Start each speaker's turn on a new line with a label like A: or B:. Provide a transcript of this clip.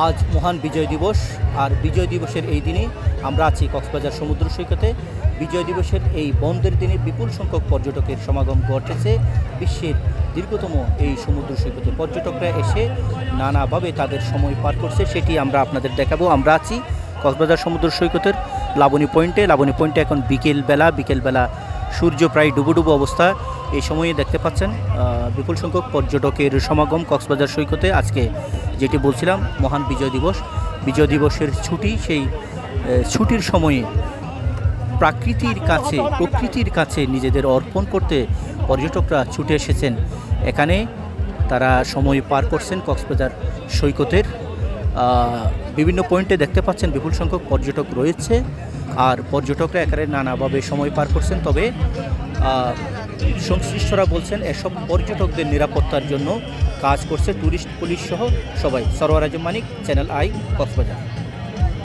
A: আজ মহান বিজয় দিবস। আর বিজয় দিবসের এই দিনে আমরা আছি কক্সবাজার সমুদ্র সৈকতে। বিজয় দিবসের এই বন্ধের দিনে বিপুল সংখ্যক পর্যটকের সমাগম ঘটেছে বিশ্বের দীর্ঘতম এই সমুদ্র সৈকতে। পর্যটকরা এসে নানাভাবে তাদের সময় পার করছে, সেটি আমরা আপনাদের দেখাবো। আমরা আছি কক্সবাজার সমুদ্র সৈকতের লাবণী পয়েন্টে এখন বিকেলবেলা সূর্য প্রায় ডুবো অবস্থা। এই সময়ে দেখতে পাচ্ছেন বিপুল সংখ্যক পর্যটকের সমাগম কক্সবাজার সৈকতে। আজকে যেটি বলছিলাম, মহান বিজয় দিবসের ছুটি, সেই ছুটির সময়ে প্রকৃতির কাছে নিজেদের অর্পণ করতে পর্যটকরা ছুটে এসেছেন এখানে। তারা সময় পার করছেন কক্সবাজার সৈকতের বিভিন্ন পয়েন্টে। দেখতে পাচ্ছেন বিপুল সংখ্যক পর্যটক রয়েছে, আর পর্যটকরা এখানে নানাভাবে সময় পার করছেন। তবে সংশ্লিষ্টরা বলছেন এসব পর্যটকদের নিরাপত্তার জন্য কাজ করছে ট্যুরিস্ট পুলিশ সহ সবাই। সরওয়ার আজম মানিক, চ্যানেল আই, কক্সবাজার।